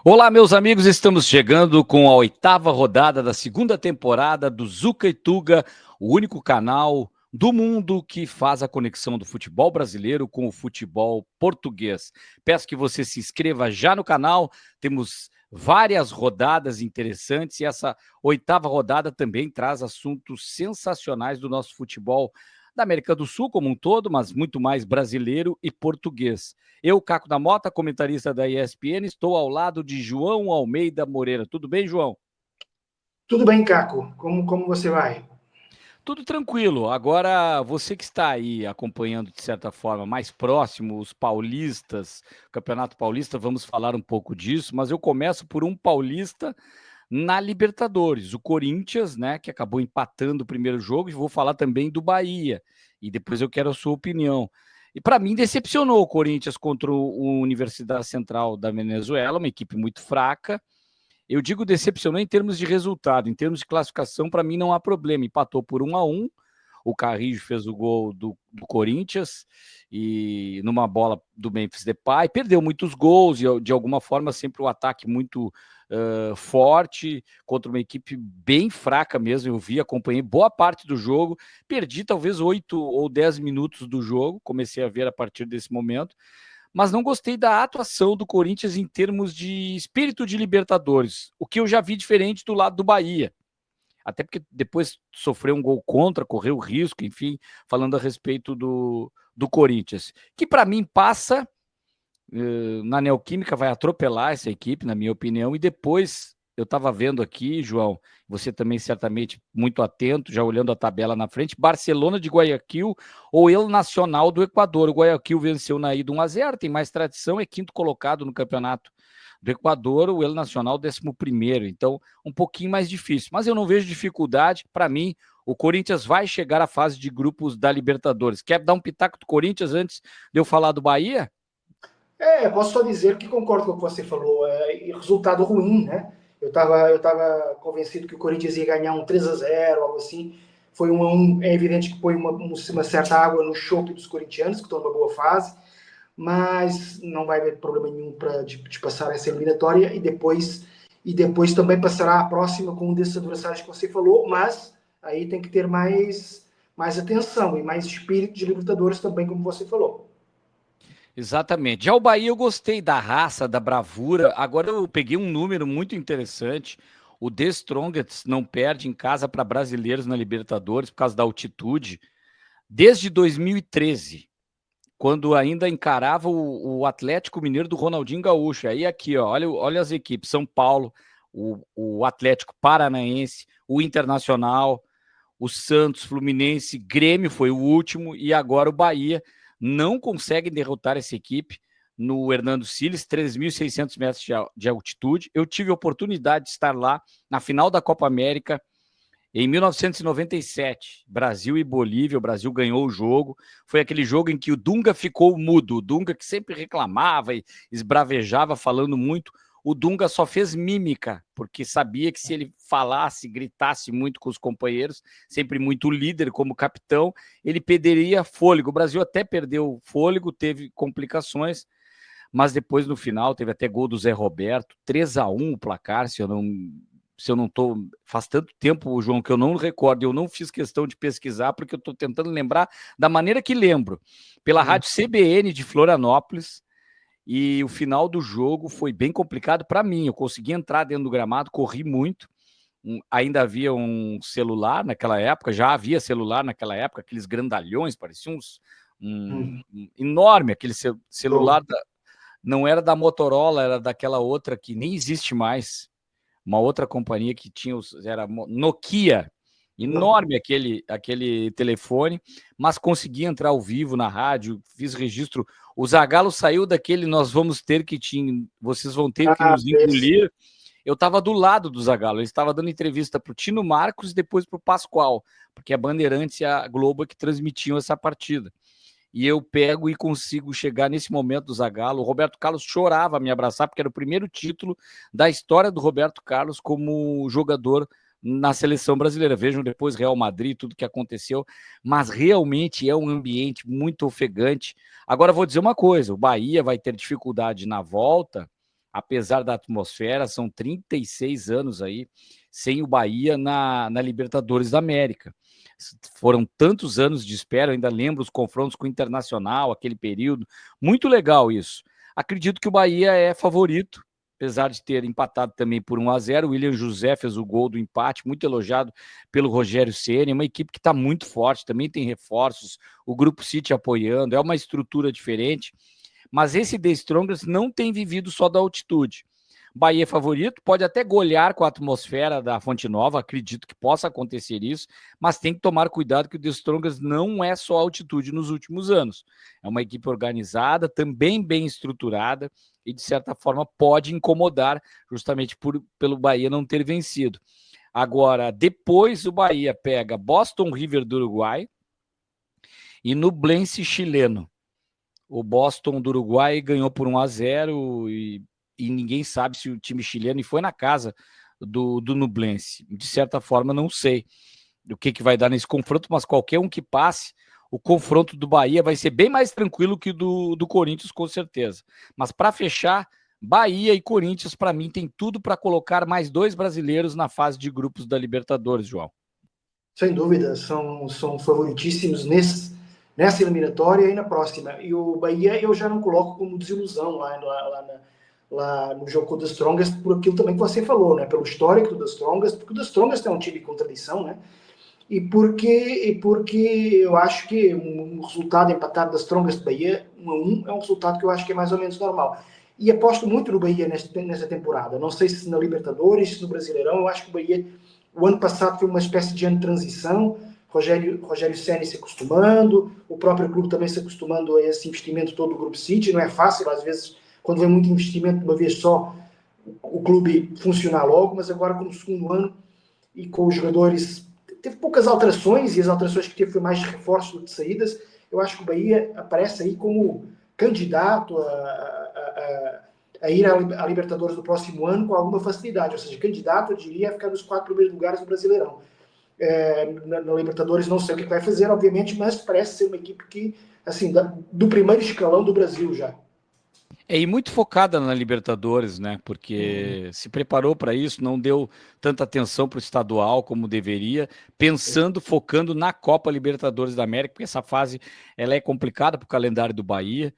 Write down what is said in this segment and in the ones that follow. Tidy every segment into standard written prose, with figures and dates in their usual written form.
Olá, meus amigos, estamos chegando com a 8ª rodada da segunda temporada do Zuca e Tuga, o único canal do mundo que faz a conexão do futebol brasileiro com o futebol português. Peço que você se inscreva já no canal, temos várias rodadas interessantes e essa 8ª rodada também traz assuntos sensacionais do nosso futebol da América do Sul como um todo, mas muito mais brasileiro e português. Eu, Caco da Mota, comentarista da ESPN, estou ao lado de João Almeida Moreira. Tudo bem, João? Tudo bem, Caco? Como você vai? Tudo tranquilo. Agora, você que está aí acompanhando, de certa forma, mais próximo, os paulistas, o Campeonato Paulista, vamos falar um pouco disso, mas eu começo por um paulista na Libertadores, o Corinthians, né, que acabou empatando o primeiro jogo, e vou falar também do Bahia, e depois eu quero a sua opinião. E para mim decepcionou o Corinthians contra o Universidade Central da Venezuela, uma equipe muito fraca. Eu digo decepcionou em termos de resultado, em termos de classificação, para mim não há problema. Empatou por 1-1. O Carrijo fez o gol do Corinthians e numa bola do Memphis Depay. Perdeu muitos gols e, de alguma forma, sempre o ataque muito forte contra uma equipe bem fraca mesmo. Eu vi, acompanhei boa parte do jogo. Perdi talvez 8 ou 10 minutos do jogo. Comecei a ver a partir desse momento, mas não gostei da atuação do Corinthians em termos de espírito de Libertadores, o que eu já vi diferente do lado do Bahia. Até porque depois sofreu um gol contra, correu risco, enfim, falando a respeito do Corinthians, que para mim passa na Neoquímica, vai atropelar essa equipe, na minha opinião, e depois eu estava vendo aqui, João, você também certamente muito atento, já olhando a tabela na frente, Barcelona de Guayaquil ou El Nacional do Equador. O Guayaquil venceu na ida 1-0, tem mais tradição, é quinto colocado no campeonato do Equador, o El Nacional 11º, então um pouquinho mais difícil, mas eu não vejo dificuldade. Para mim, o Corinthians vai chegar à fase de grupos da Libertadores. Quer dar um pitaco do Corinthians antes de eu falar do Bahia? Posso só dizer que concordo com o que você falou. Resultado ruim, né? Eu tava convencido que o Corinthians ia ganhar um 3-0, algo assim. Foi 1-1. É evidente que põe uma certa água no chope dos corintianos, que estão numa boa fase, mas não vai haver problema nenhum de passar essa eliminatória e depois também passará a próxima com um desses adversários que você falou, mas aí tem que ter mais atenção e mais espírito de Libertadores também, como você falou. Exatamente. Já o Bahia eu gostei da raça, da bravura. Agora eu peguei um número muito interessante. O The Strongest não perde em casa para brasileiros na Libertadores por causa da altitude desde 2013, quando ainda encarava o Atlético Mineiro do Ronaldinho Gaúcho. Aí aqui, ó, olha as equipes: São Paulo, o Atlético Paranaense, o Internacional, o Santos, Fluminense, Grêmio foi o último, e agora o Bahia não consegue derrotar essa equipe no Hernando Siles, 3.600 metros de altitude. Eu tive a oportunidade de estar lá na final da Copa América em 1997, Brasil e Bolívia. O Brasil ganhou o jogo. Foi aquele jogo em que o Dunga ficou mudo. O Dunga, que sempre reclamava e esbravejava, falando muito, o Dunga só fez mímica, porque sabia que se ele falasse, gritasse muito com os companheiros, sempre muito líder como capitão, ele perderia fôlego. O Brasil até perdeu fôlego, teve complicações, mas depois no final teve até gol do Zé Roberto, 3-1 o placar, se eu não tô, faz tanto tempo, João, que eu não recordo, eu não fiz questão de pesquisar, porque eu estou tentando lembrar da maneira que lembro, pela rádio CBN de Florianópolis. E o final do jogo foi bem complicado para mim. Eu consegui entrar dentro do gramado, corri muito. Ainda havia um celular naquela época, já havia celular naquela época, aqueles grandalhões, pareciam enorme, aquele celular, não era da Motorola, era daquela outra que nem existe mais, uma outra companhia que tinha, era Nokia, enorme aquele telefone, mas consegui entrar ao vivo na rádio, fiz registro. O Zagallo saiu daquele "nós vamos ter que vocês vão ter que nos engolir". Eu estava do lado do Zagallo, ele estava dando entrevista para o Tino Marcos e depois para o Pascoal, porque a Bandeirantes e a Globo que transmitiam essa partida. E eu pego e consigo chegar nesse momento do Zagallo. O Roberto Carlos chorava a me abraçar, porque era o primeiro título da história do Roberto Carlos como jogador na seleção brasileira. Vejam depois Real Madrid, tudo que aconteceu, mas realmente é um ambiente muito ofegante. Agora vou dizer uma coisa: o Bahia vai ter dificuldade na volta, apesar da atmosfera, são 36 anos aí sem o Bahia na Libertadores da América. Foram tantos anos de espera, eu ainda lembro os confrontos com o Internacional, aquele período, muito legal isso. Acredito que o Bahia é favorito, apesar de ter empatado também por 1-0. O William José fez o gol do empate, muito elogiado pelo Rogério Ceni, uma equipe que está muito forte, também tem reforços, o Grupo City apoiando, é uma estrutura diferente, mas esse The Strongest não tem vivido só da altitude. Bahia é favorito, pode até golear com a atmosfera da Fonte Nova, acredito que possa acontecer isso, mas tem que tomar cuidado que o The Strongest não é só altitude nos últimos anos. É uma equipe organizada, também bem estruturada e, de certa forma, pode incomodar justamente pelo Bahia não ter vencido. Agora, depois o Bahia pega Boston River do Uruguai e Nublense chileno. O Boston do Uruguai ganhou por 1-0 e ninguém sabe se o time chileno, e foi na casa do Nublense. De certa forma, não sei o que vai dar nesse confronto, mas qualquer um que passe, o confronto do Bahia vai ser bem mais tranquilo que do Corinthians, com certeza. Mas para fechar, Bahia e Corinthians, para mim, tem tudo para colocar mais 2 brasileiros na fase de grupos da Libertadores, João. Sem dúvida, são favoritíssimos nessa eliminatória e na próxima. E o Bahia eu já não coloco como desilusão lá no jogo com o The Strongest, por aquilo também que você falou, né? Pelo histórico do The Strongest, porque o The Strongest é um time com tradição, né? E porque eu acho que um resultado empatado da Strongest Bahia 1-1 é um resultado que eu acho que é mais ou menos normal. E aposto muito no Bahia nesta temporada. Não sei se na Libertadores, se no Brasileirão. Eu acho que o Bahia, o ano passado, foi uma espécie de ano de transição. Rogério Ceni se acostumando, o próprio clube também se acostumando a esse investimento todo do Grupo City. Não é fácil, às vezes, quando vem muito investimento de uma vez só, o clube funcionar logo, mas agora, como segundo ano, e com os jogadores, teve poucas alterações, e as alterações que teve foi mais de reforços do que de saídas. Eu acho que o Bahia aparece aí como candidato a ir à Libertadores do próximo ano com alguma facilidade, ou seja, candidato, eu diria, a ficar nos 4 primeiros lugares do Brasileirão. Na Libertadores não sei o que vai fazer, obviamente, mas parece ser uma equipe que, assim, do primeiro escalão do Brasil já. E muito focada na Libertadores, né? Porque se preparou para isso, não deu tanta atenção para o estadual como deveria, pensando, focando na Copa Libertadores da América, porque essa fase ela é complicada para o calendário do Bahia,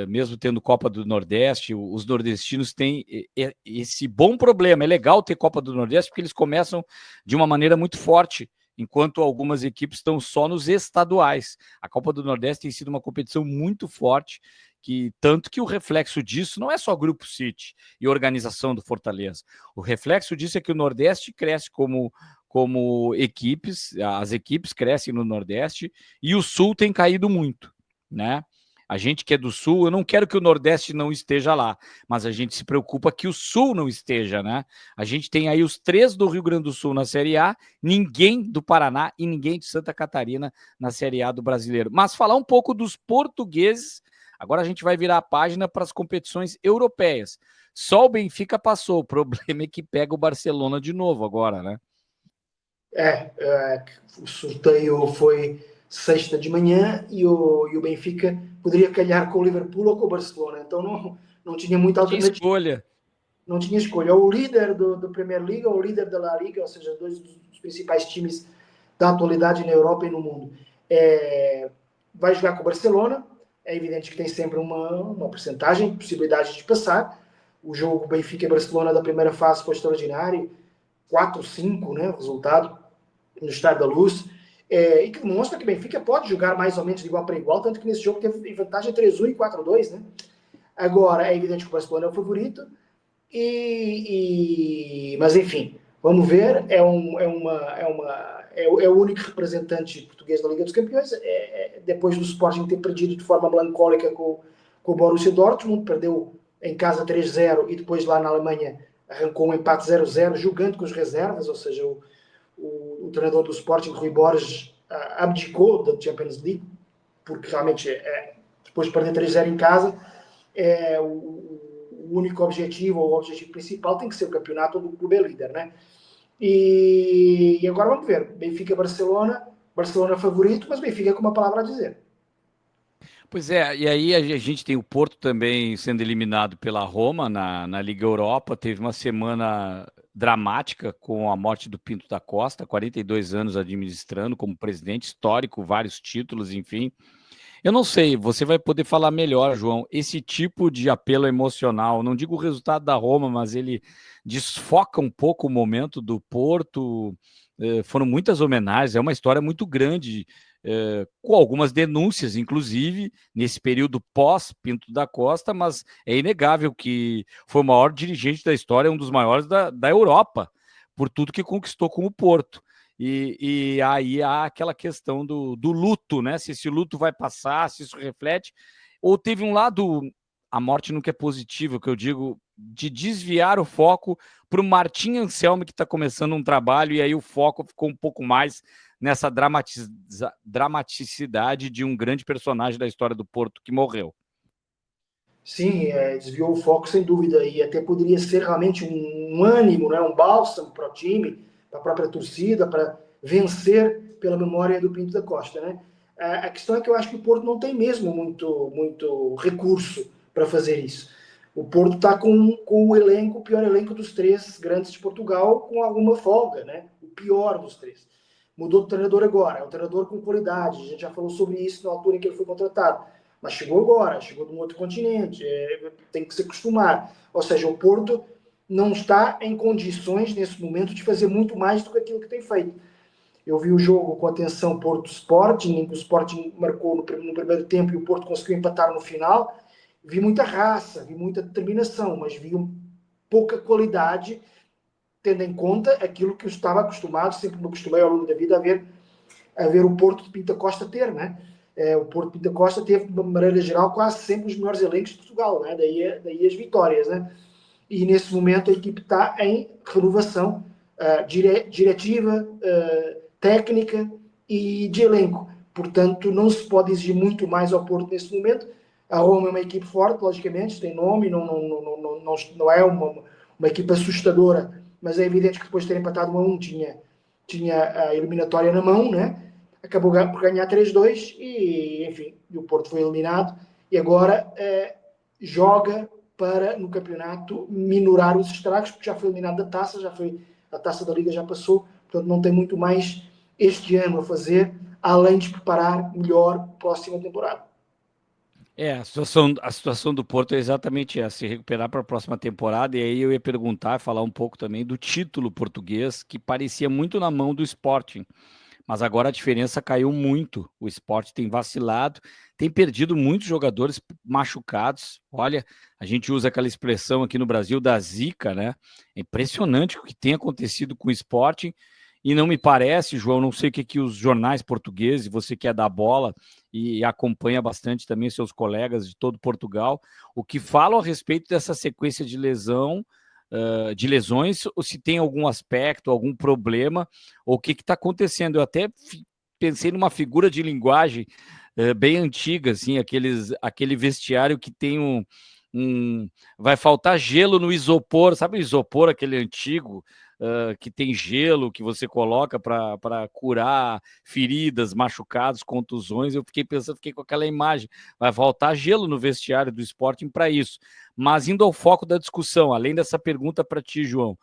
mesmo tendo Copa do Nordeste, os nordestinos têm esse bom problema. É legal ter Copa do Nordeste porque eles começam de uma maneira muito forte, enquanto algumas equipes estão só nos estaduais. A Copa do Nordeste tem sido uma competição muito forte, que tanto que o reflexo disso não é só Grupo City e organização do Fortaleza. O reflexo disso é que o Nordeste cresce como equipes, as equipes crescem no Nordeste e o Sul tem caído muito, né? A gente que é do Sul, eu não quero que o Nordeste não esteja lá, mas a gente se preocupa que o Sul não esteja, né? A gente tem aí os 3 do Rio Grande do Sul na Série A, ninguém do Paraná e ninguém de Santa Catarina na Série A do Brasileiro. Mas falar um pouco dos portugueses. Agora a gente vai virar a página para as competições europeias. Só o Benfica passou, o problema é que pega o Barcelona de novo agora, né? O sorteio foi sexta de manhã e o Benfica poderia calhar com o Liverpool ou com o Barcelona, então não tinha muita Tinha alternativa. escolha. Não tinha escolha. Ou o líder do Premier League ou o líder da La Liga, ou seja, dois dos principais times da atualidade na Europa e no mundo. Vai jogar com o Barcelona, é evidente que tem sempre uma percentagem, possibilidade de passar. O jogo Benfica e Barcelona da primeira fase foi extraordinário, 4-5, né, o resultado no Estádio da Luz, e que demonstra que o Benfica pode jogar mais ou menos de igual para igual, tanto que nesse jogo teve vantagem 3-1 e 4-2, né? Agora, é evidente que o Barcelona é o favorito, mas enfim, vamos ver. É o único representante português da Liga dos Campeões, depois do Sporting ter perdido de forma melancólica com o Borussia Dortmund, perdeu em casa 3-0 e depois lá na Alemanha arrancou um empate 0-0 jogando com as reservas, ou seja, o treinador do Sporting, Rui Borges, abdicou da Champions League, porque realmente, depois de perder 3-0 em casa, o único objetivo, ou o objetivo principal, tem que ser o campeonato onde o clube é líder, né? E agora vamos ver. Benfica-Barcelona, Barcelona favorito, mas Benfica com uma palavra a dizer. Pois é, e aí a gente tem o Porto também sendo eliminado pela Roma na Liga Europa. Teve uma semana dramática com a morte do Pinto da Costa, 42 anos administrando como presidente histórico, vários títulos, enfim. Eu não sei, você vai poder falar melhor, João. Esse tipo de apelo emocional, não digo o resultado da Roma, mas ele desfoca um pouco o momento do Porto. Foram muitas homenagens, é uma história muito grande, com algumas denúncias, inclusive, nesse período pós-Pinto da Costa, mas é inegável que foi o maior dirigente da história, um dos maiores da Europa, por tudo que conquistou com o Porto. E aí há aquela questão do luto, né? Se esse luto vai passar, se isso reflete. Ou teve um lado, a morte nunca é positiva, que eu digo, de desviar o foco para o Martim Anselmi, que está começando um trabalho, e aí o foco ficou um pouco mais nessa dramaticidade de um grande personagem da história do Porto que morreu. Sim, desviou o foco sem dúvida e até poderia ser realmente um ânimo, né, um bálsamo para o time, para a própria torcida, para vencer pela memória do Pinto da Costa, né? A questão é que eu acho que o Porto não tem mesmo muito recurso para fazer isso. O Porto está com o elenco, o pior elenco dos três grandes de Portugal, com alguma folga, né? O pior dos três. Mudou de treinador agora, é um treinador com qualidade, a gente já falou sobre isso na altura em que ele foi contratado, mas chegou agora, chegou de um outro continente, tem que se acostumar. Ou seja, o Porto não está em condições, nesse momento, de fazer muito mais do que aquilo que tem feito. Eu vi o jogo com atenção Porto-Sporting, em que o Sporting marcou no primeiro tempo e o Porto conseguiu empatar no final. Vi muita raça, vi muita determinação, mas vi pouca qualidade, tendo em conta aquilo que eu estava acostumado, sempre me acostumei ao longo da vida a ver o Porto de Pinta Costa ter, né? O Porto de Pinta Costa teve, de uma maneira geral, quase sempre os melhores elencos de Portugal, né? Daí as vitórias, né? E nesse momento a equipe está em renovação diretiva, técnica e de elenco. Portanto, não se pode exigir muito mais ao Porto nesse momento. A Roma é uma equipe forte, logicamente, tem nome, não é uma equipe assustadora, mas é evidente que depois de ter empatado 1-1 tinha a eliminatória na mão, né? Acabou por ganhar 3-2 e, enfim, o Porto foi eliminado e agora joga para, no campeonato, minorar os estragos, porque já foi eliminado da taça, a taça da Liga já passou, portanto não tem muito mais este ano a fazer, além de preparar melhor a próxima temporada. A situação do Porto é exatamente essa, se recuperar para a próxima temporada, e aí eu ia perguntar, falar um pouco também do título português, que parecia muito na mão do Sporting, mas agora a diferença caiu muito, o Sporting tem vacilado, tem perdido muitos jogadores machucados, olha, a gente usa aquela expressão aqui no Brasil da zica, né? É impressionante o que tem acontecido com o Sporting, e não me parece, João, não sei o que os jornais portugueses, você que é da bola e acompanha bastante também seus colegas de todo Portugal, o que falam a respeito dessa sequência de de lesões, ou se tem algum aspecto, algum problema, ou o que está acontecendo. Eu até pensei numa figura de linguagem bem antiga, assim, aquele vestiário que tem vai faltar gelo no isopor, sabe o isopor, aquele antigo, que tem gelo que você coloca para curar feridas, machucados, contusões. Eu fiquei pensando, fiquei com aquela imagem. Vai faltar gelo no vestiário do Sporting para isso. Mas indo ao foco da discussão, além dessa pergunta para ti, João,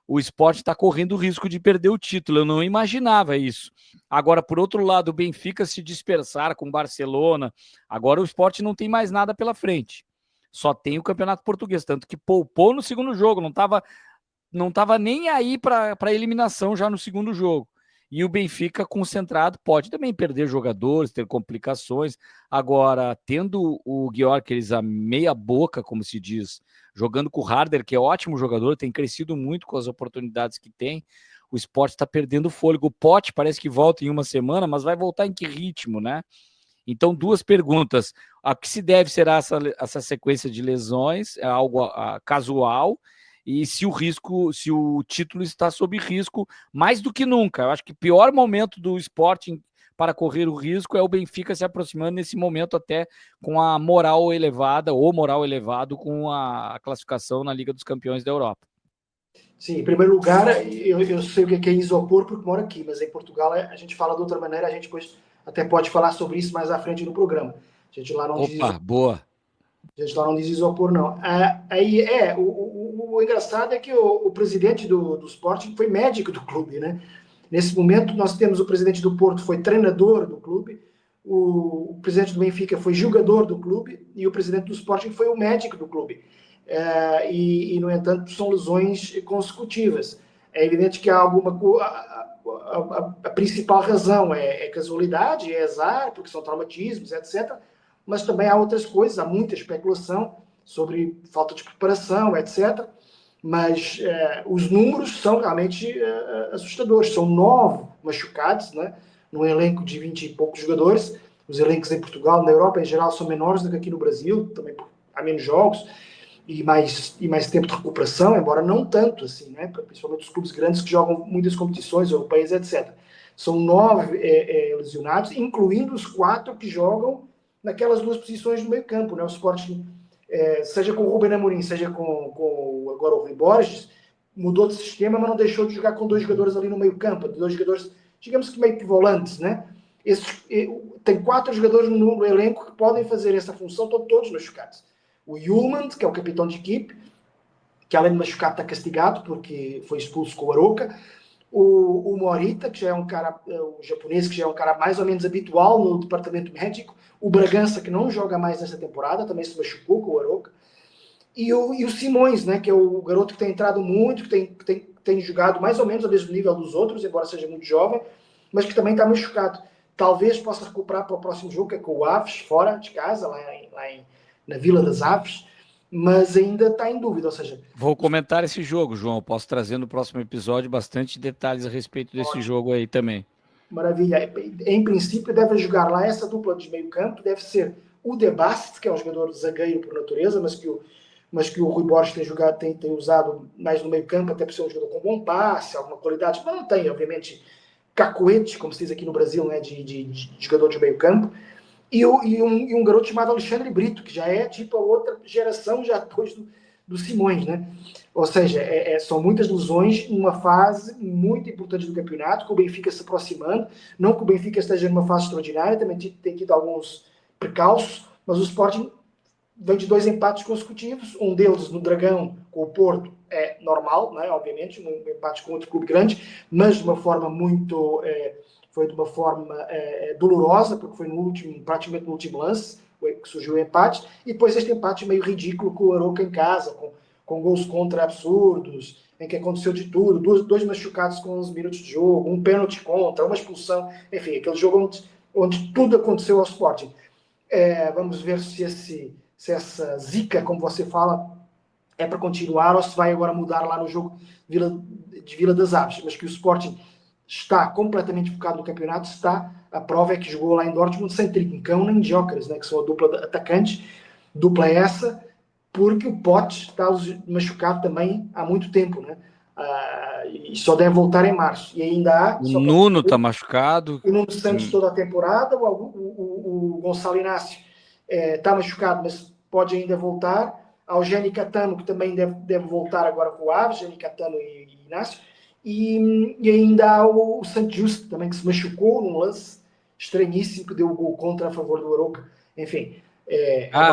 o Sport está correndo o risco de perder o título. Eu não imaginava isso. Agora, por outro lado, o Benfica se dispersar com o Barcelona. Agora o Sport não tem mais nada pela frente. Só tem o Campeonato Português, tanto que poupou no segundo jogo, não tava nem aí para a eliminação já no segundo jogo. E o Benfica concentrado pode também perder jogadores, ter complicações. Agora, tendo o Gyökeres a meia boca, como se diz, jogando com o Harder, que é ótimo jogador, tem crescido muito com as oportunidades que tem, o Sport está perdendo fôlego. O Pote parece que volta em uma semana, mas vai voltar em que ritmo, né? Então, duas perguntas. A que se deve será essa sequência de lesões? É algo casual? E se o título está sob risco mais do que nunca. Eu acho que o pior momento do Sporting para correr o risco é o Benfica se aproximando nesse momento até com a moral elevada, ou moral elevado com a classificação na Liga dos Campeões da Europa. Sim, em primeiro lugar, eu sei o que é isopor porque moro aqui, mas em Portugal a gente fala de outra maneira, a gente depois até pode falar sobre isso mais à frente no programa. A gente lá não diz Opa, boa. A gente lá não diz isopor, não. O engraçado é que o presidente do Sporting foi médico do clube, né? Nesse momento, nós temos o presidente do Porto, foi treinador do clube, o presidente do Benfica foi jogador do clube e o presidente do Sporting foi o médico do clube. No entanto, são lesões consecutivas. É evidente que há alguma. A principal razão é casualidade, é azar, porque são traumatismos, etc. Mas também há outras coisas, há muita especulação sobre falta de preparação, etc. Mas os números são realmente assustadores. São 9 machucados, né? Num elenco de 20 e poucos jogadores. Os elencos em Portugal, na Europa em geral, são menores do que aqui no Brasil, também há menos jogos e mais tempo de recuperação, embora não tanto assim, né? Principalmente os clubes grandes que jogam muitas competições europeias, etc. São 9 lesionados, incluindo os 4 que jogam naquelas 2 posições do meio campo, né? O Sporting, seja com o Ruben Amorim, seja com agora o Rui Borges, mudou de sistema, mas não deixou de jogar com 2 jogadores ali no meio campo, 2 jogadores, digamos que meio que volantes, né? Tem 4 jogadores no elenco que podem fazer essa função, estão todos machucados. O Yulman, que é o capitão de equipe, que além de machucado está castigado porque foi expulso com o Aroca. O Morita, que já é um cara, o japonês, que já é um cara mais ou menos habitual no departamento médico. O Bragança, que não joga mais nessa temporada, também se machucou com o Aroca. E o Simões, né, que é o garoto que tem entrado muito, que tem jogado mais ou menos ao mesmo nível dos outros, embora seja muito jovem, mas que também está machucado. Talvez possa recuperar para o próximo jogo, que é com o Aves, fora de casa, na Vila das Aves, mas ainda está em dúvida, ou seja... Vou comentar esse jogo, João. Posso trazer no próximo episódio bastante detalhes a respeito desse Ótimo. jogo aí também. Maravilha. Em princípio, deve jogar lá essa dupla de meio campo, deve ser o De Bast, que é um jogador zagueiro por natureza, mas que o Rui Borges tem usado mais no meio campo, até por ser um jogador com bom passe, alguma qualidade, mas não tem, obviamente, cacoete, como se diz aqui no Brasil, né, de jogador de meio campo. E um garoto chamado Alexandre Brito, que já é tipo a outra geração já depois do Simões, né? Ou seja, são muitas lesões numa fase muito importante do campeonato, com o Benfica se aproximando. Não que o Benfica esteja numa fase extraordinária, também tem tido alguns precalços, mas o Sporting vem de 2 empates consecutivos, um deles no Dragão com o Porto é normal, né? Obviamente, um empate com outro clube grande, mas de uma forma foi de uma forma dolorosa, porque foi praticamente no último lance que surgiu o empate, e depois este empate meio ridículo com o Aroca em casa, com gols contra absurdos, em que aconteceu de tudo, dois machucados com 11 minutos de jogo, um pênalti contra, uma expulsão, enfim, aquele jogo onde tudo aconteceu ao Sporting. Vamos ver se essa zica, como você fala, é para continuar ou se vai agora mudar lá no jogo de Vila das Aves, mas que o Sporting está completamente focado no campeonato, a prova é que jogou lá em Dortmund sem Trincão nem Gyökeres, né, que são a dupla de atacantes, dupla essa, porque o Pote está machucado também há muito tempo, né? E só deve voltar em março. E ainda há, O só para Nuno tá machucado. o Nuno Santos Sim. toda a temporada, o Gonçalo Inácio está machucado, mas pode ainda voltar. Há o Jenny Catano, que também deve voltar agora com o Aves, Jenny Catano e Inácio. E ainda há o Santos Justo, também, que se machucou num lance estranhíssimo, que deu o gol contra a favor do Aroca. Enfim,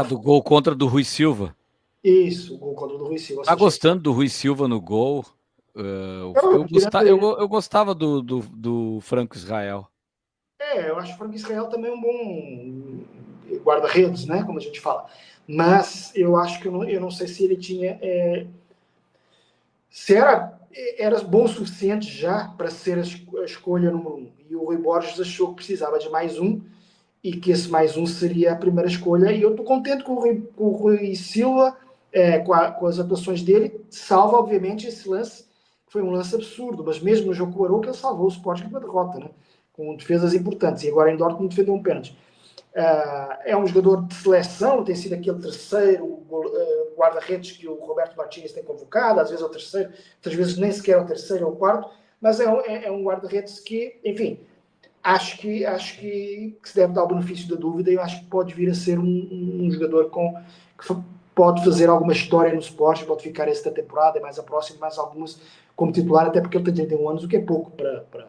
Do gol contra do Rui Silva. Isso, o gol contra o do Rui Silva. Ou Tá seja, gostando do Rui Silva no gol? Eu gostava do Franco Israel. eu acho que o Franco Israel também é um bom guarda-redes, né? Como a gente fala. Mas eu acho que eu não sei se ele tinha. Se era bom o suficiente já para ser a escolha número 1. E o Rui Borges achou que precisava de mais um e que esse mais um seria a primeira escolha. E eu estou contente com o Rui Silva, com as atuações dele, salva, obviamente, esse lance, que foi um lance absurdo, mas mesmo no jogo com o Aroca, ele salvou o Sporting com uma derrota, né? Com defesas importantes. E agora em Dortmund defendeu um pênalti. É um jogador de seleção, tem sido aquele terceiro guarda-redes que o Roberto Martínez tem convocado, às vezes é o terceiro, outras vezes nem sequer é o terceiro ou o quarto, mas é um guarda-redes que, enfim, acho que se deve dar o benefício da dúvida e eu acho que pode vir a ser um jogador que pode fazer alguma história no Sport, pode ficar esta temporada e mais a próxima, mais algumas como titular, até porque ele tem 31 anos, o que é pouco para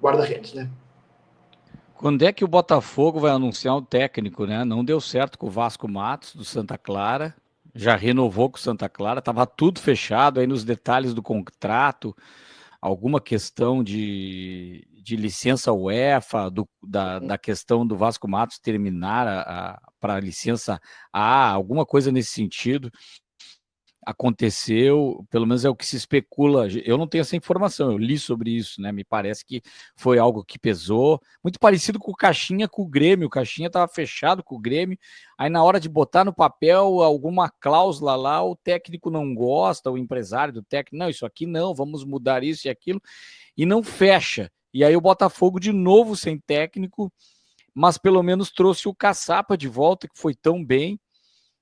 guarda-redes, né? Quando é que o Botafogo vai anunciar um técnico, né? Não deu certo com o Vasco Matos, do Santa Clara. Já renovou com o Santa Clara, estava tudo fechado aí nos detalhes do contrato, alguma questão de licença UEFA, da questão do Vasco Matos terminar para a licença A, alguma coisa nesse sentido aconteceu, pelo menos é o que se especula. Eu não tenho essa informação, eu li sobre isso, né? Me parece que foi algo que pesou, muito parecido com o Caixinha com o Grêmio. O Caixinha estava fechado com o Grêmio, aí na hora de botar no papel alguma cláusula lá, o técnico não gosta, o empresário do técnico, não, isso aqui não, vamos mudar isso e aquilo, e não fecha. E aí o Botafogo de novo sem técnico, mas pelo menos trouxe o Caçapa de volta, que foi tão bem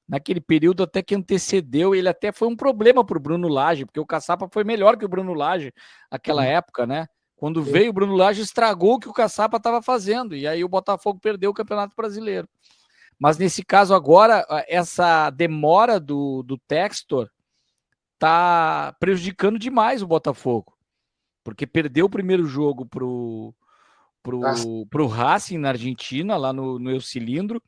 naquele período até que antecedeu, ele até foi um problema para o Bruno Lage, porque o Caçapa foi melhor que o Bruno Lage naquela época, né? Quando veio o Bruno Lage, estragou o que o Caçapa estava fazendo, e aí o Botafogo perdeu o Campeonato Brasileiro. Mas nesse caso agora, essa demora do Textor tá prejudicando demais o Botafogo, porque perdeu o primeiro jogo pro Racing na Argentina, lá no El Cilindro.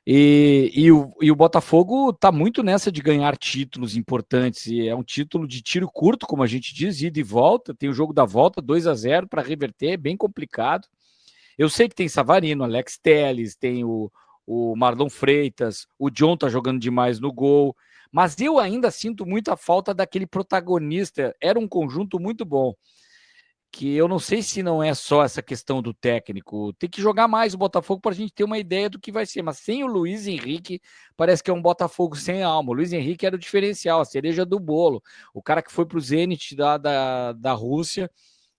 E o Botafogo está muito nessa de ganhar títulos importantes. E é um título de tiro curto, como a gente diz, ida e volta. Tem o jogo da volta, 2-0 para reverter, é bem complicado. Eu sei que tem Savarino, Alex Telles, tem o Marlon Freitas, o John tá jogando demais no gol. Mas eu ainda sinto muita falta daquele protagonista. Era um conjunto muito bom, que eu não sei se não é só essa questão do técnico. Tem que jogar mais o Botafogo para a gente ter uma ideia do que vai ser. Mas sem o Luiz Henrique, parece que é um Botafogo sem alma. O Luiz Henrique era o diferencial, a cereja do bolo. O cara que foi para o Zenit da Rússia,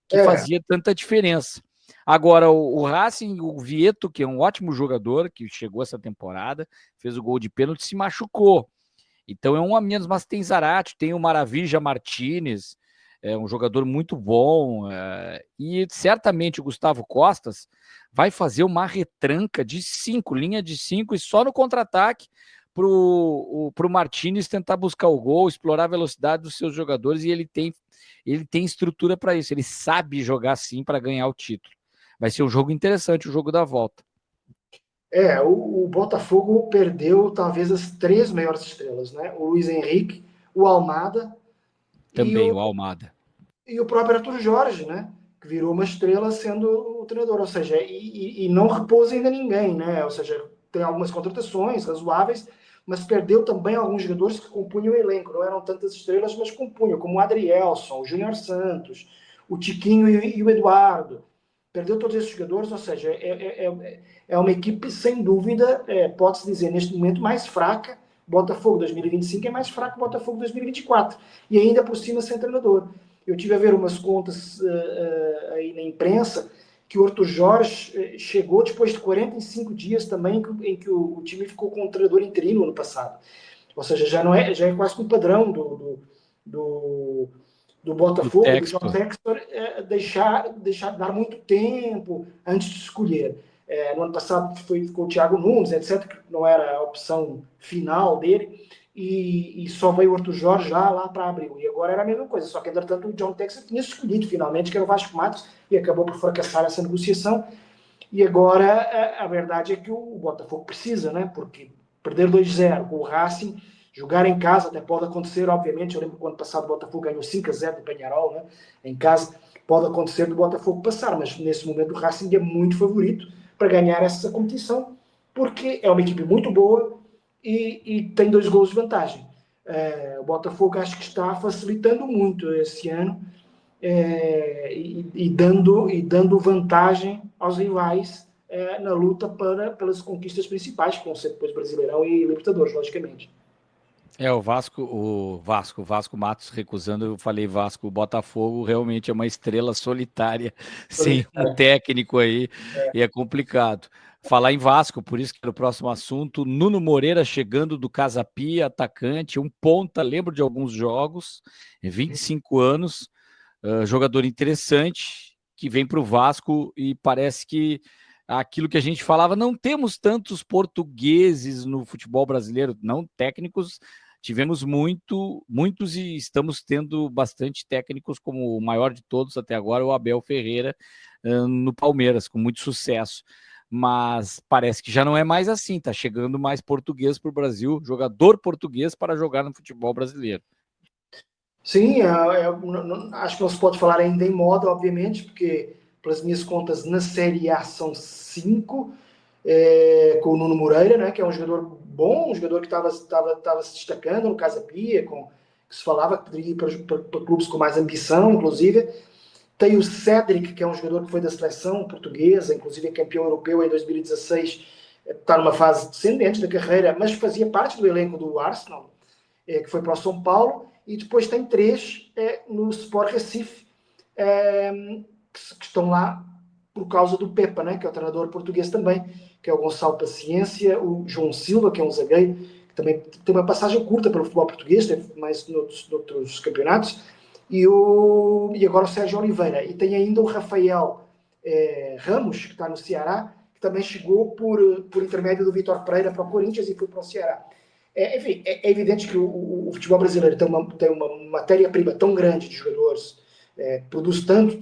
que fazia tanta diferença. Agora, o Racing, o Vieto, que é um ótimo jogador, que chegou essa temporada, fez o gol de pênalti, se machucou. Então é um a menos, mas tem Zarate, tem o Maravilha Martinez, é um jogador muito bom, e certamente o Gustavo Costas vai fazer uma retranca de 5, linha de 5, e só no contra-ataque para o Martinez tentar buscar o gol, explorar a velocidade dos seus jogadores, e ele tem estrutura para isso, ele sabe jogar assim para ganhar o título. Vai ser um jogo interessante, o jogo da volta. O Botafogo perdeu talvez as três maiores estrelas, né? O Luiz Henrique, o Almada e Também o, o Almada. e o próprio Arthur Jorge, né? Que virou uma estrela sendo o treinador, ou seja, e não repousa ainda ninguém, né? Ou seja, tem algumas contratações razoáveis, mas perdeu também alguns jogadores que compunham o elenco, não eram tantas estrelas, mas compunham, como o Adrielson, o Júnior Santos, o Tiquinho e o Eduardo. Perdeu todos esses jogadores, ou seja, é uma equipe, sem dúvida, pode-se dizer, neste momento, mais fraca. Botafogo 2025 é mais fraco que Botafogo 2024. E ainda por cima sem treinador. Eu tive a ver umas contas aí na imprensa que o Arthur Jorge chegou depois de 45 dias também em que o time ficou com um treinador interino ano passado. Ou seja, já é quase um padrão do Botafogo, do John Textor, deixar dar muito tempo antes de escolher. No ano passado ficou o Thiago Nunes, etc., que não era a opção final dele, e só veio o Arthur Jorge lá para abril. E agora era a mesma coisa, só que, entretanto, o John Textor tinha escolhido finalmente, que era o Vasco Matos, e acabou por fracassar essa negociação. E agora a verdade é que o Botafogo precisa, né? Porque perder 2-0 com o Racing, jogar em casa, até pode acontecer, obviamente. Eu lembro que o ano passado o Botafogo ganhou 5-0 do Peñarol, né? Em casa, pode acontecer do Botafogo passar, mas nesse momento o Racing é muito favorito para ganhar essa competição, porque é uma equipe muito boa e tem 2 gols de vantagem. O Botafogo acho que está facilitando muito esse ano dando vantagem aos rivais na luta pelas conquistas principais, que vão ser depois Brasileirão e Libertadores, logicamente. O Vasco Matos recusando, eu falei Vasco, o Botafogo realmente é uma estrela solitária, sem um técnico aí, e é complicado. Falar em Vasco, por isso que era o próximo assunto, Nuno Moreira chegando do Casa Pia, atacante, um ponta, lembro de alguns jogos, 25 anos, jogador interessante, que vem para o Vasco e parece que aquilo que a gente falava, não temos tantos portugueses no futebol brasileiro, não técnicos tivemos muitos e estamos tendo bastante técnicos, como o maior de todos até agora, o Abel Ferreira, no Palmeiras, com muito sucesso. Mas parece que já não é mais assim, está chegando mais português para o Brasil, jogador português para jogar no futebol brasileiro. Sim, acho que não se pode falar ainda em moda, obviamente, porque pelas minhas contas na Série A são 5, com o Nuno Moreira, né, que é um jogador bom, um jogador que estava se destacando no Casa Pia, que se falava que poderia ir para clubes com mais ambição, inclusive. Tem o Cédric, que é um jogador que foi da seleção portuguesa, inclusive é campeão europeu em 2016, está numa fase descendente da carreira, mas fazia parte do elenco do Arsenal, que foi para o São Paulo, e depois tem 3 no Sport Recife, que estão lá por causa do Pepa, né, que é o treinador português também, que é o Gonçalo Paciência, o João Silva, que é um zagueiro, que também tem uma passagem curta pelo futebol português, teve mais noutros campeonatos, e agora o Sérgio Oliveira. E tem ainda o Rafael Ramos, que está no Ceará, que também chegou por intermédio do Vitor Pereira para o Corinthians e foi para o Ceará. Enfim, é evidente que o futebol brasileiro tem uma matéria-prima tão grande de jogadores, produz tanto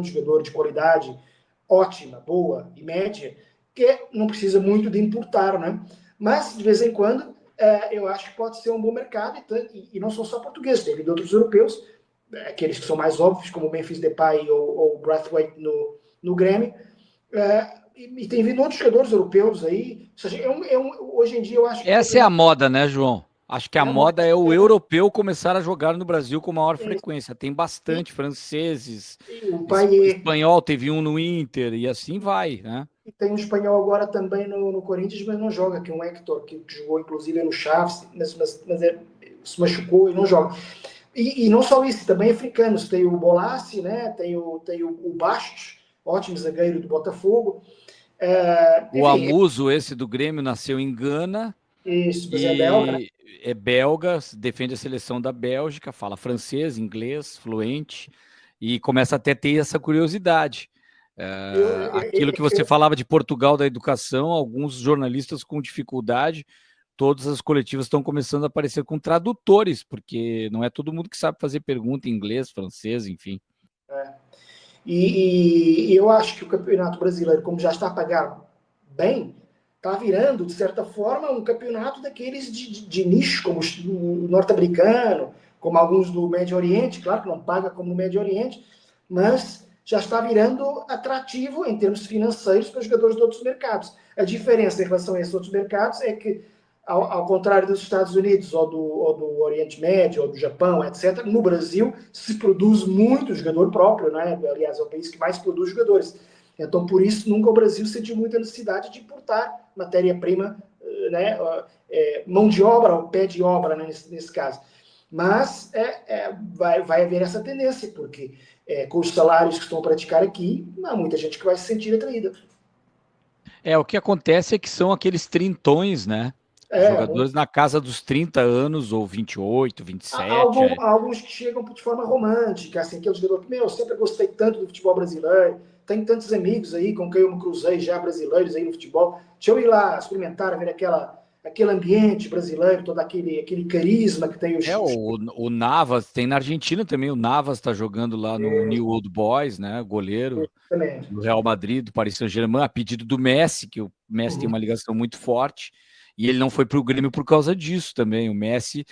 jogador de qualidade ótima, boa e média, que não precisa muito de importar, né? Mas, de vez em quando, eu acho que pode ser um bom mercado, e não são só portugueses, tem de outros europeus, aqueles que são mais óbvios, como o Memphis Depay ou o Braithwaite no Grêmio, e tem vindo outros jogadores europeus aí. Ou seja, hoje em dia eu acho que o Essa é a campeonato moda, né, João? Acho que a moda é o europeu começar a jogar no Brasil com maior frequência. Tem e, bastante franceses, e o Payet, espanhol teve um no Inter e assim vai, né? e tem um espanhol agora também no Corinthians, mas não joga, que é um Hector, que jogou inclusive no Chaves, mas se machucou e não joga. E não só isso, também africanos. Tem o Bolassi, né? Tem o Bastos, ótimo zagueiro do Botafogo. O Enfim, Amuso, esse do Grêmio, nasceu em Gana isso, mas é belga, né? e é belga, defende a seleção da Bélgica, fala francês, inglês, fluente, e começa até a ter essa curiosidade. Eu, Aquilo eu, que você eu, falava de Portugal da educação, alguns jornalistas com dificuldade, todas as coletivas estão começando a aparecer com tradutores, porque não é todo mundo que sabe fazer pergunta em inglês, francês, enfim. e eu acho que o Campeonato Brasileiro, como já está a pagar bem, está virando, de certa forma, um campeonato daqueles de nicho, como o norte-americano, como alguns do Médio Oriente, claro que não paga como no Médio Oriente, mas já está virando atrativo em termos financeiros para os jogadores de outros mercados. A diferença em relação a esses outros mercados é que, ao contrário dos Estados Unidos ou do Oriente Médio ou do Japão, etc., no Brasil se produz muito jogador próprio, né? Aliás, é o país que mais produz jogadores. Então, por isso, nunca o Brasil sentiu muita necessidade de importar matéria-prima, né? Mão de obra, ou pé de obra, né? nesse caso. Mas vai haver essa tendência, porque com os salários que estão a praticar aqui, há muita gente que vai se sentir atraída. O que acontece é que são aqueles trintões, né? Muito. Jogadores na casa dos 30 anos, ou 28, 27. Há alguns que chegam de forma romântica, assim, aquele jogador que, eu sempre gostei tanto do futebol brasileiro, tenho tantos amigos aí com quem eu me cruzei já, brasileiros aí no futebol, deixa eu ir lá experimentar, ver aquele ambiente brasileiro, todo aquele carisma que tem O Navas, tem na Argentina também, o Navas está jogando lá no New Old Boys, né? Goleiro também. do Real Madrid, do Paris Saint-Germain, a pedido do Messi, que o Messi tem Uhum. uma ligação muito forte, e ele não foi para o Grêmio por causa disso também. O Messi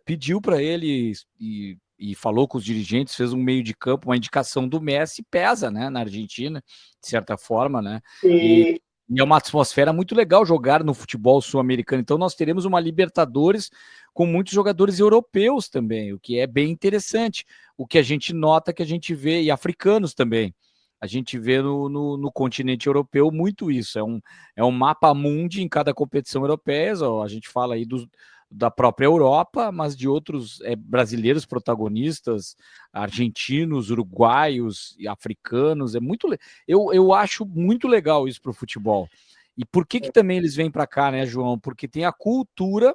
pediu para ele e falou com os dirigentes, fez um meio de campo, uma indicação do Messi, pesa, né, na Argentina, de certa forma, né? E, E, e é uma atmosfera muito legal jogar no futebol sul-americano. Então, nós teremos uma Libertadores com muitos jogadores europeus também, o que é bem interessante. O que a gente nota, que a gente vê, e africanos também. A gente vê no continente europeu muito isso. É um mapa mundi em cada competição europeia. Ó, a gente fala aí da própria Europa, mas de outros brasileiros protagonistas, argentinos, uruguaios e africanos. Eu acho muito legal isso para o futebol. E por que também eles vêm para cá, né, João? Porque tem a cultura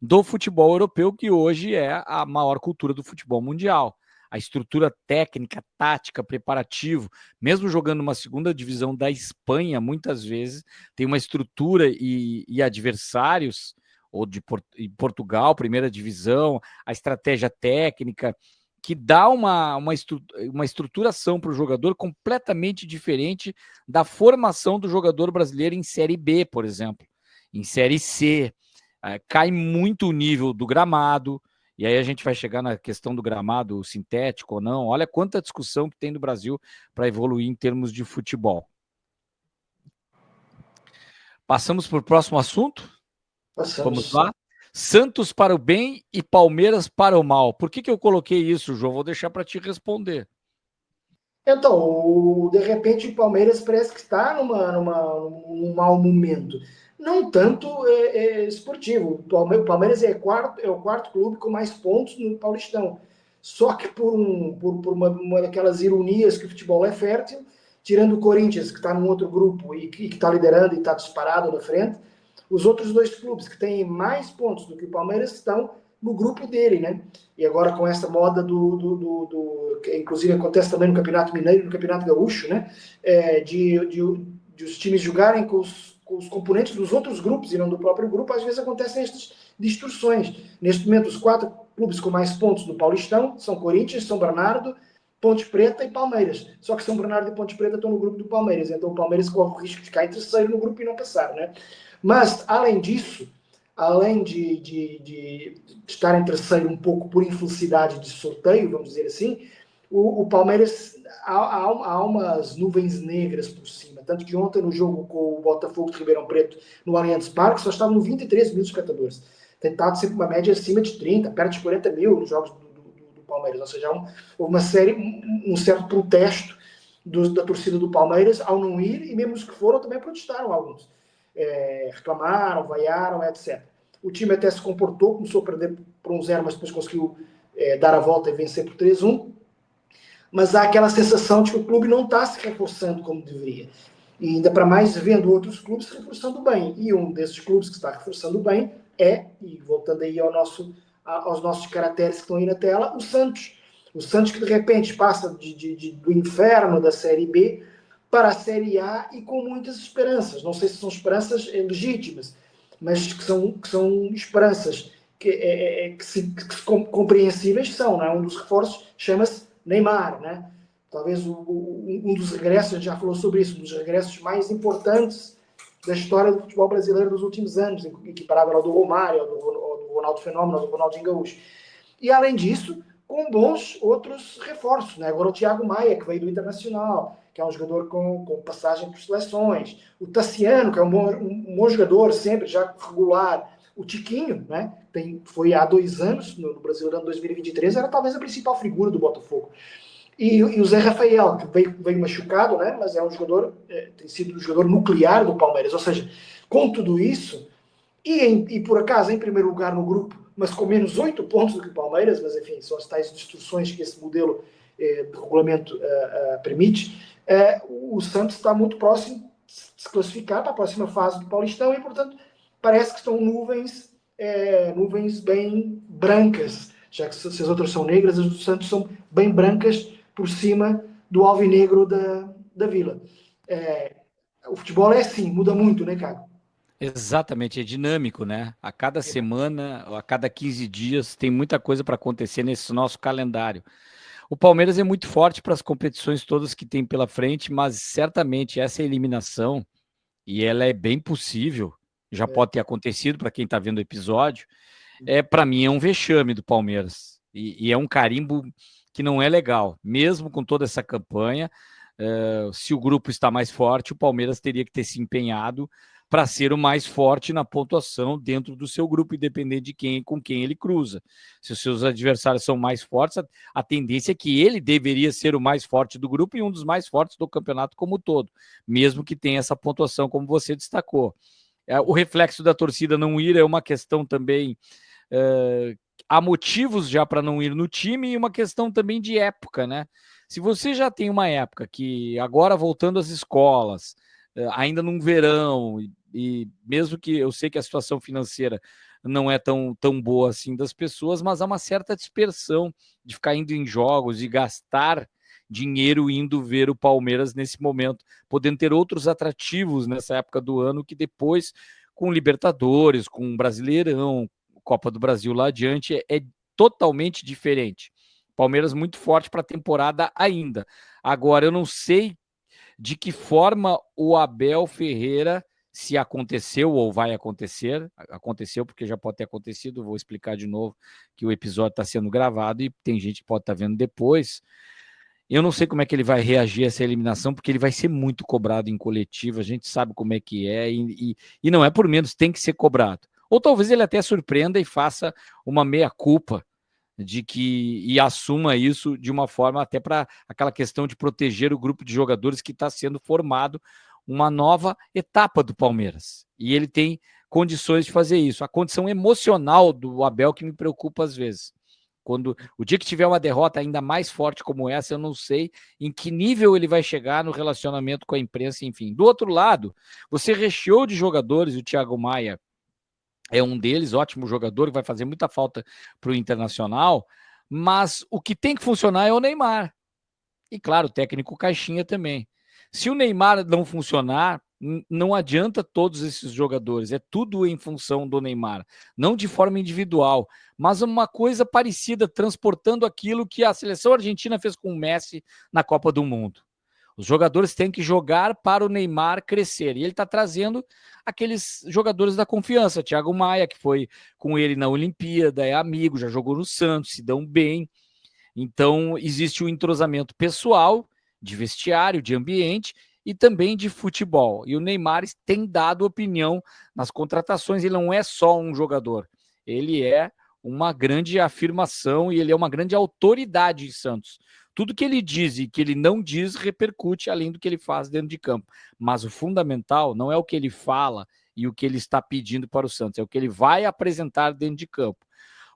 do futebol europeu, que hoje é a maior cultura do futebol mundial. A estrutura técnica, tática, preparativo, mesmo jogando uma segunda divisão da Espanha, muitas vezes tem uma estrutura e adversários ou em Portugal, primeira divisão, a estratégia técnica, que dá uma estruturação para o jogador completamente diferente da formação do jogador brasileiro em Série B, por exemplo, em Série C. Cai muito o nível do gramado, e aí a gente vai chegar na questão do gramado sintético ou não. Olha quanta discussão que tem no Brasil para evoluir em termos de futebol. Passamos para o próximo assunto? Vamos Passamos. lá? Santos para o bem e Palmeiras para o mal. Por que eu coloquei isso, João? Vou deixar para te responder. Então, de repente, o Palmeiras parece que está num mau momento. Não tanto esportivo. O Palmeiras é o quarto clube com mais pontos no Paulistão. Só que por uma daquelas ironias que o futebol é fértil, tirando o Corinthians, que está num outro grupo e que está liderando e está disparado na frente, os outros dois clubes que têm mais pontos do que o Palmeiras estão no grupo dele, né? E agora com essa moda que inclusive acontece também no Campeonato Mineiro e no Campeonato Gaúcho, né? De os times jogarem com os componentes dos outros grupos e não do próprio grupo, às vezes acontecem estas distorções. Neste momento, os quatro clubes com mais pontos do Paulistão são Corinthians, São Bernardo, Ponte Preta e Palmeiras. Só que São Bernardo e Ponte Preta estão no grupo do Palmeiras, então o Palmeiras corre o risco de ficar em terceiro no grupo e não passar, né? Mas, além disso, além de estar em terceiro um pouco por infelicidade de sorteio, vamos dizer assim, o Palmeiras há umas nuvens negras por cima. Tanto que ontem, no jogo com o Botafogo de Ribeirão Preto, no Allianz Parque, só estavam 23 mil espectadores. Tem estado sempre uma média acima de 30, perto de 40 mil nos jogos do Palmeiras. Ou seja, houve um certo protesto da torcida do Palmeiras ao não ir, e mesmo os que foram também protestaram alguns. Reclamaram, vaiaram, etc. O time até se comportou, começou a perder por 1-0, mas depois conseguiu dar a volta e vencer por 3-1. Mas há aquela sensação de que o clube não está se reforçando como deveria. E ainda para mais, vendo outros clubes se reforçando bem. E um desses clubes que está reforçando bem e voltando aí aos nossos caracteres que estão aí na tela, o Santos. O Santos que de repente passa do inferno da Série B para a Série A e com muitas esperanças. Não sei se são esperanças legítimas, mas que são esperanças compreensíveis são. Não é? Um dos reforços chama-se Neymar, né? Talvez um dos regressos, a gente já falou sobre isso, um dos regressos mais importantes da história do futebol brasileiro dos últimos anos, equiparável ao do Romário, ao do Ronaldo Fenômeno, ao do Ronaldinho Gaúcho. E, além disso, com bons outros reforços. Né? Agora o Thiago Maia, que veio do Internacional, que é um jogador com passagem por seleções. O Tassiano, que é um bom jogador, sempre já regular. O Tiquinho, né? Foi há 2 anos, no Brasileirão 2023, era talvez a principal figura do Botafogo. E o Zé Rafael, que veio machucado, né? Mas é um jogador, tem sido um jogador nuclear do Palmeiras. Ou seja, com tudo isso, e por acaso em primeiro lugar no grupo, mas com menos 8 pontos do que o Palmeiras, mas enfim, são as tais distorções que esse modelo de regulamento permite, o Santos está muito próximo de se classificar para a próxima fase do Paulistão e, portanto, parece que estão nuvens bem brancas, já que se as outras são negras, as do Santos são bem brancas por cima do alvinegro da Vila. O futebol é assim, muda muito, né, cara? Exatamente, é dinâmico, né? A cada semana, a cada 15 dias, tem muita coisa para acontecer nesse nosso calendário. O Palmeiras é muito forte para as competições todas que tem pela frente, mas certamente essa eliminação, e ela é bem possível, já pode ter acontecido para quem está vendo o episódio, para mim é um vexame do Palmeiras. E é um carimbo que não é legal. Mesmo com toda essa campanha, se o grupo está mais forte, o Palmeiras teria que ter se empenhado para ser o mais forte na pontuação dentro do seu grupo, independente de com quem ele cruza. Se os seus adversários são mais fortes, a tendência é que ele deveria ser o mais forte do grupo e um dos mais fortes do campeonato como um todo, mesmo que tenha essa pontuação, como você destacou. O reflexo da torcida não ir é uma questão também. Há motivos já para não ir no time e uma questão também de época, né? Se você já tem uma época que agora voltando às escolas, ainda num verão, e mesmo que eu sei que a situação financeira não é tão boa assim das pessoas, mas há uma certa dispersão de ficar indo em jogos e gastar dinheiro indo ver o Palmeiras nesse momento, podendo ter outros atrativos nessa época do ano que depois, com Libertadores, com Brasileirão, Copa do Brasil lá adiante, é totalmente diferente. Palmeiras muito forte para a temporada ainda. Agora, eu não sei de que forma o Abel Ferreira, se aconteceu ou vai acontecer, aconteceu porque já pode ter acontecido, vou explicar de novo que o episódio está sendo gravado e tem gente que pode estar vendo depois. Eu não sei como é que ele vai reagir a essa eliminação, porque ele vai ser muito cobrado em coletiva, a gente sabe como é que é, e não é por menos, tem que ser cobrado. Ou talvez ele até surpreenda e faça uma meia-culpa de que e assuma isso de uma forma até para aquela questão de proteger o grupo de jogadores que está sendo formado, uma nova etapa do Palmeiras. E ele tem condições de fazer isso. A condição emocional do Abel que me preocupa às vezes. Quando o dia que tiver uma derrota ainda mais forte como essa, eu não sei em que nível ele vai chegar no relacionamento com a imprensa, enfim. Do outro lado, você recheou de jogadores, o Thiago Maia é um deles, ótimo jogador, que vai fazer muita falta para o Internacional, mas o que tem que funcionar é o Neymar. E claro, o técnico Caixinha também. Se o Neymar não funcionar, não adianta todos esses jogadores, é tudo em função do Neymar, não de forma individual, mas uma coisa parecida, transportando aquilo que a seleção argentina fez com o Messi na Copa do Mundo. Os jogadores têm que jogar para o Neymar crescer. E ele está trazendo aqueles jogadores da confiança. Thiago Maia, que foi com ele na Olimpíada, é amigo, já jogou no Santos, se dão bem. Então, existe um entrosamento pessoal, de vestiário, de ambiente e também de futebol. E o Neymar tem dado opinião nas contratações. Ele não é só um jogador, ele é uma grande afirmação e ele é uma grande autoridade em Santos. Tudo que ele diz e que ele não diz repercute além do que ele faz dentro de campo. Mas o fundamental não é o que ele fala e o que ele está pedindo para o Santos, é o que ele vai apresentar dentro de campo.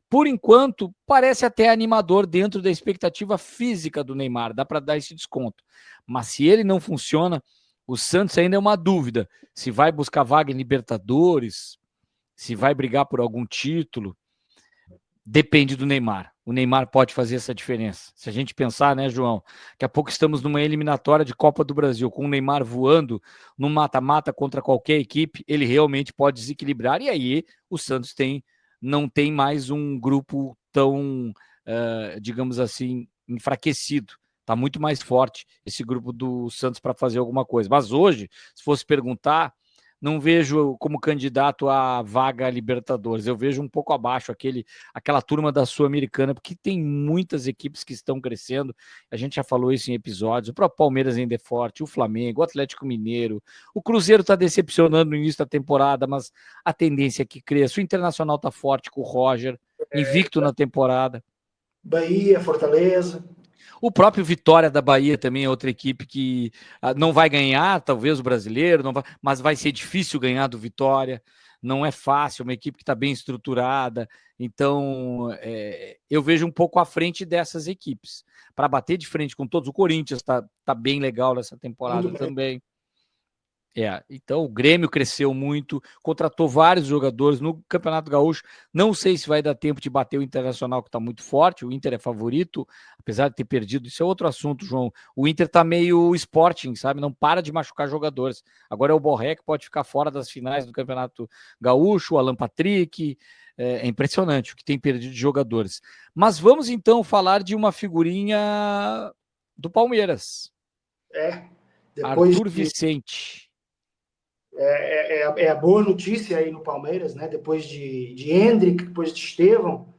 Por enquanto, parece até animador dentro da expectativa física do Neymar, dá para dar esse desconto. Mas se ele não funciona, o Santos ainda é uma dúvida. Se vai buscar vaga em Libertadores, se vai brigar por algum título, depende do Neymar. O Neymar pode fazer essa diferença. Se a gente pensar, né, João? Daqui a pouco estamos numa eliminatória de Copa do Brasil, com o Neymar voando no mata-mata contra qualquer equipe, ele realmente pode desequilibrar. E aí o Santos não tem mais um grupo tão, digamos assim, enfraquecido. Está muito mais forte esse grupo do Santos para fazer alguma coisa. Mas hoje, se fosse perguntar, não vejo como candidato à vaga Libertadores. Eu vejo um pouco abaixo aquela turma da Sul-Americana, porque tem muitas equipes que estão crescendo. A gente já falou isso em episódios. O próprio Palmeiras ainda é forte, o Flamengo, o Atlético Mineiro. O Cruzeiro está decepcionando no início da temporada, mas a tendência é que cresça. O Internacional está forte com o Roger, invicto na temporada. Bahia, Fortaleza. O próprio Vitória da Bahia também é outra equipe que não vai ganhar, talvez o brasileiro, não vai, mas vai ser difícil ganhar do Vitória. Não é fácil, uma equipe que está bem estruturada. Então, eu vejo um pouco à frente dessas equipes. Para bater de frente com todos, o Corinthians está bem legal nessa temporada também. Então o Grêmio cresceu muito, contratou vários jogadores no Campeonato Gaúcho. Não sei se vai dar tempo de bater o Internacional, que está muito forte. O Inter é favorito, apesar de ter perdido. Isso é outro assunto, João. O Inter está meio Sporting, sabe? Não para de machucar jogadores. Agora é o Borré que pode ficar fora das finais do Campeonato Gaúcho, o Alan Patrick. É impressionante o que tem perdido de jogadores. Mas vamos então falar de uma figurinha do Palmeiras. Arthur Vicente. É a boa notícia aí no Palmeiras, né? Depois de Hendrick, depois de Estevão,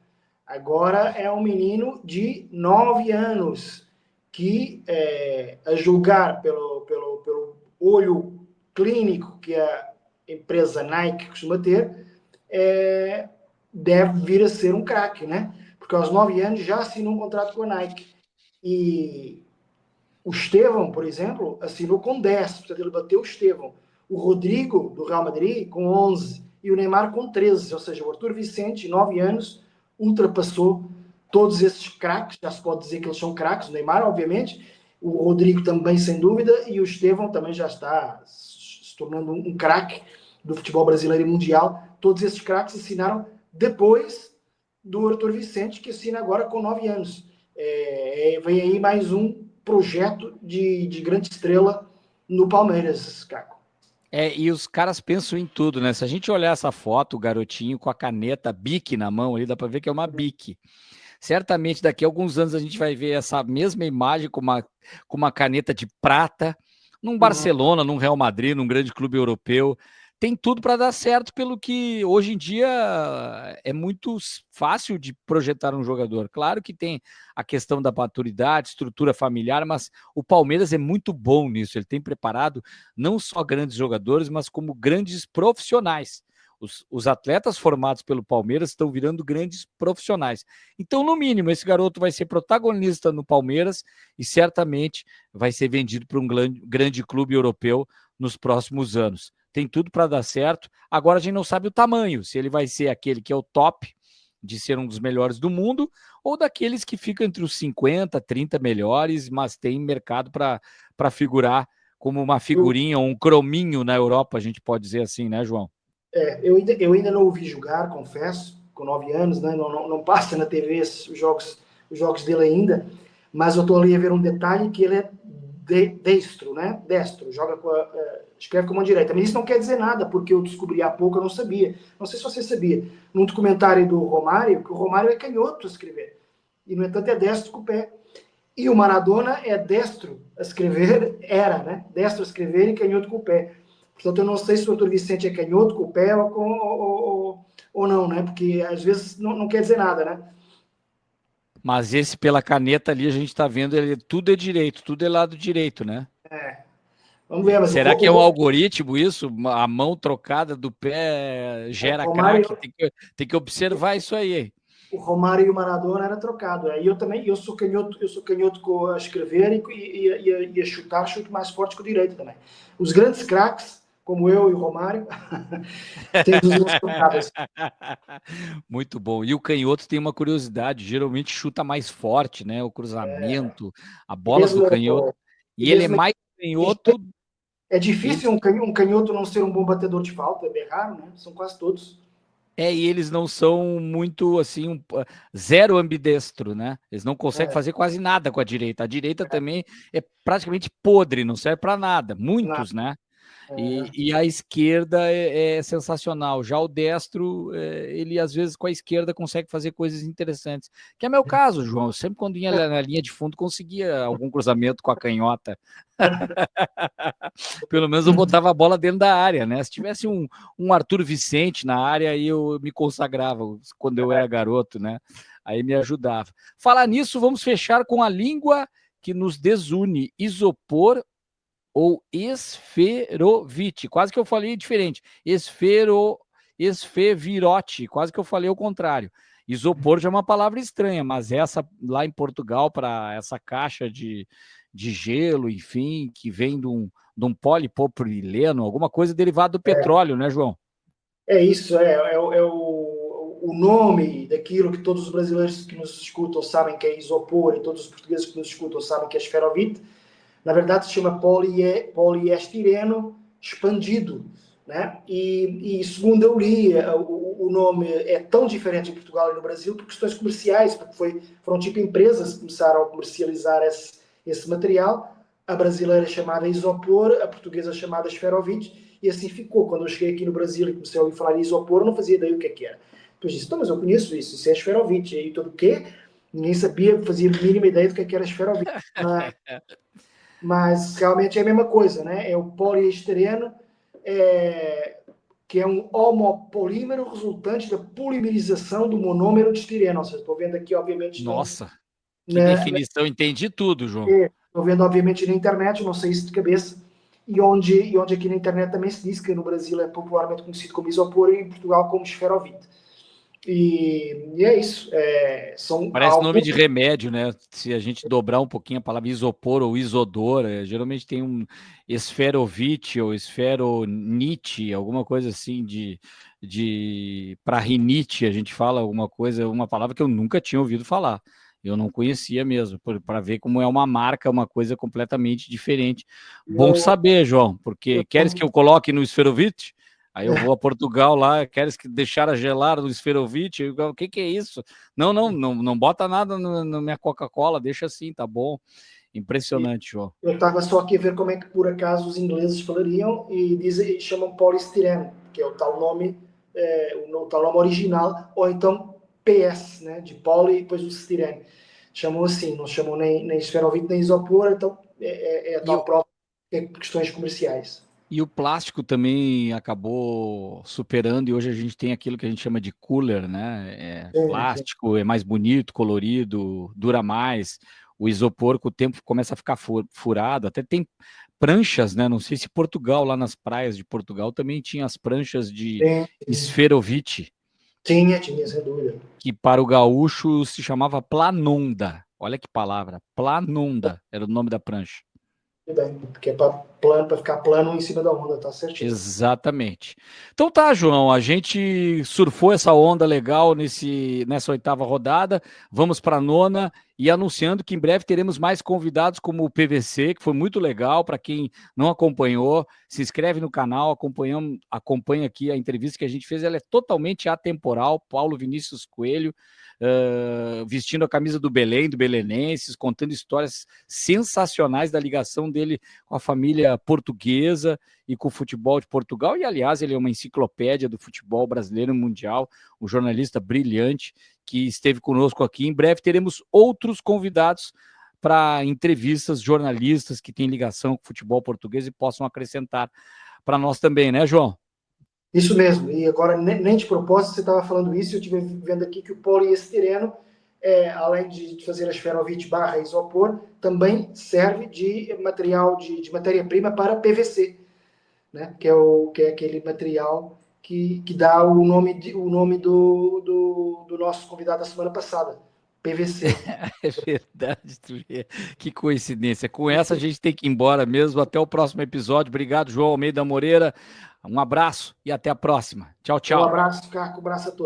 agora é um menino de 9 anos que, a julgar pelo olho clínico que a empresa Nike costuma ter, deve vir a ser um craque, né? Porque aos 9 anos já assinou um contrato com a Nike. E o Estevão, por exemplo, assinou com 10, portanto ele bateu o Estevão. O Rodrigo, do Real Madrid, com 11, e o Neymar com 13, ou seja, o Arthur Vicente, 9 anos, ultrapassou todos esses craques, já se pode dizer que eles são craques, o Neymar, obviamente, o Rodrigo também, sem dúvida, e o Estevão também já está se tornando um craque do futebol brasileiro e mundial. Todos esses craques assinaram depois do Arthur Vicente, que assina agora com 9 anos. Vem aí mais um projeto de grande estrela no Palmeiras, Caco. E os caras pensam em tudo, né? Se a gente olhar essa foto, o garotinho com a caneta Bic na mão ali, dá para ver que é uma Bic. Certamente daqui a alguns anos a gente vai ver essa mesma imagem com uma caneta de prata num Uhum. Barcelona, num Real Madrid, num grande clube europeu. Tem tudo para dar certo, pelo que hoje em dia é muito fácil de projetar um jogador. Claro que tem a questão da maturidade, estrutura familiar, mas o Palmeiras é muito bom nisso. Ele tem preparado não só grandes jogadores, mas como grandes profissionais. Os atletas formados pelo Palmeiras estão virando grandes profissionais. Então, no mínimo, esse garoto vai ser protagonista no Palmeiras e certamente vai ser vendido para um grande clube europeu nos próximos anos. Tem tudo para dar certo. Agora a gente não sabe o tamanho, se ele vai ser aquele que é o top de ser um dos melhores do mundo ou daqueles que ficam entre os 50, 30 melhores, mas tem mercado para figurar como uma Eu, figurinha, um crominho na Europa, a gente pode dizer assim, né, João? eu ainda não ouvi jogar, confesso, com 9 anos, né? Não passa na TV os jogos dele ainda, mas eu estou ali a ver um detalhe que ele é destro, né? Destro, joga escreve com a mão direita. Mas isso não quer dizer nada, porque eu descobri há pouco, eu não sabia. Não sei se você sabia, num documentário do Romário, que o Romário é canhoto a escrever, e no entanto é destro com o pé. E o Maradona é destro a escrever, era, né? Destro a escrever e canhoto com o pé. Portanto, eu não sei se o doutor Vicente é canhoto com o pé ou não, né? Porque às vezes não quer dizer nada, né? Mas esse pela caneta ali a gente está vendo, ele tudo é direito, tudo é lado direito, né? Vamos ver, mas Será que é um algoritmo isso? A mão trocada do pé o gera Romário, craque? Tem que observar isso aí. o Romário e o Maradona era trocado. E eu também, eu sou canhoto a escrever e a chutar, chuto mais forte que o direito também. Os grandes craques, como eu e o Romário, têm as mãos trocadas. Muito bom. E o canhoto tem uma curiosidade, geralmente chuta mais forte, né? O cruzamento, a E bola do mesmo, canhoto. e E ele é mesmo mais canhoto. é Ele, difícil um canhoto não ser um bom batedor de falta, é bem raro, né? São quase todos. e eles não são muito assim, zero ambidestro, né? Eles não conseguem É, fazer quase nada com a direita. A direita também é praticamente podre, não serve para nada. na, Muitos, né? é, E a esquerda é sensacional. Já o destro, ele às vezes com a esquerda consegue fazer coisas interessantes. Que é meu caso, João. Eu sempre quando ia na linha de fundo conseguia algum cruzamento com a canhota. Pelo menos eu botava a bola dentro da área, né? Se tivesse um Arthur Vicente na área, aí eu me consagrava quando eu era garoto, né? Aí me ajudava. Falar nisso, vamos fechar com a língua que nos desune: isopor ou esferovite. Quase que eu falei diferente. Esfevirote. Quase que eu falei o contrário. Isopor já é uma palavra estranha, mas essa lá em Portugal, para essa caixa de gelo, enfim, que vem de um polipropileno, alguma coisa derivada do petróleo, né, João? é isso, o nome daquilo que todos os brasileiros que nos escutam sabem que é isopor e todos os portugueses que nos escutam sabem que é esferovite. Na verdade se chama poliestireno expandido, né? E segundo eu li, o nome é tão diferente em Portugal e no Brasil por questões comerciais, porque foram tipo empresas que começaram a comercializar esse material. A brasileira é chamada isopor, a portuguesa é chamada esferovite, e assim ficou. Quando eu cheguei aqui no Brasil e comecei a ouvir falar em isopor, eu não fazia ideia o que era. Depois disse, mas eu conheço isso é esferovite. E aí todo o quê? Ninguém sabia, fazia a mínima ideia do que era esferovite. Mas realmente é a mesma coisa, né? É o poliestireno, que é um homopolímero resultante da polimerização do monômero de estireno. Ou seja, estou vendo aqui, obviamente, Nossa, que na, definição. Entendi tudo, João. estou vendo, obviamente, na internet, não sei isso de cabeça, e onde aqui na internet também se diz que no Brasil é popularmente conhecido como isopor e em Portugal como esferovite. E é isso. São Parece nome de alguns. remédio, né? Se a gente dobrar um pouquinho a palavra isopor ou isodor, geralmente tem um esferovite ou esferonite, alguma coisa assim para rinite, a gente fala alguma coisa, uma palavra que eu nunca tinha ouvido falar. Eu não conhecia mesmo, para ver como é uma marca, uma coisa completamente diferente. Bom Eu, saber, João, porque eu, queres que eu coloque no esferovite? Aí eu vou a Portugal lá, queres que deixar a gelar no esferovite? O que é isso? Não bota nada na minha Coca-Cola, deixa assim, tá bom. Impressionante, João. Eu estava só aqui a ver como é que por acaso os ingleses falariam e chamam polistireno, que é o tal nome, o tal nome original, ou então PS, né, de poli e depois o estireno. Chamam assim, não chamam nem esferovite nem isopor, então é a tal prova por questões comerciais. E o plástico também acabou superando, e hoje a gente tem aquilo que a gente chama de cooler, né? Sim, sim. Plástico é mais bonito, colorido, dura mais. O isopor, com o tempo, começa a ficar furado. Até tem pranchas, né? Não sei se Portugal, lá nas praias de Portugal, também tinha as pranchas de Sim, sim. esferovite, Tinha, sem dúvida. que para o gaúcho se chamava planonda. Olha que palavra, planonda era o nome da prancha. Tudo bem, porque é para ficar plano em cima da onda, tá certinho. Exatamente. Então tá, João, a gente surfou essa onda legal nessa oitava rodada, vamos para a nona e anunciando que em breve teremos mais convidados como o PVC, que foi muito legal. Para quem não acompanhou, se inscreve no canal, acompanha aqui a entrevista que a gente fez, ela é totalmente atemporal. Paulo Vinícius Coelho, vestindo a camisa do Belém, do Belenenses, contando histórias sensacionais da ligação dele com a família portuguesa e com o futebol de Portugal, e aliás ele é uma enciclopédia do futebol brasileiro e mundial, um jornalista brilhante que esteve conosco aqui. Em breve teremos outros convidados para entrevistas, jornalistas que têm ligação com o futebol português e possam acrescentar para nós também, né, João? Isso mesmo, e agora nem de propósito você estava falando isso, eu estive vendo aqui que o poliestireno, além de fazer a esferovite barra isopor, também serve de material, de matéria-prima para PVC, né? Que é aquele material que dá o nome do nosso convidado da semana passada, PVC. É verdade, tu vê. Que coincidência. Com essa a gente tem que ir embora mesmo. Até o próximo episódio. Obrigado, João Almeida Moreira. Um abraço e até a próxima. Tchau, Um tchau. abraço, Caco, um abraço a todos.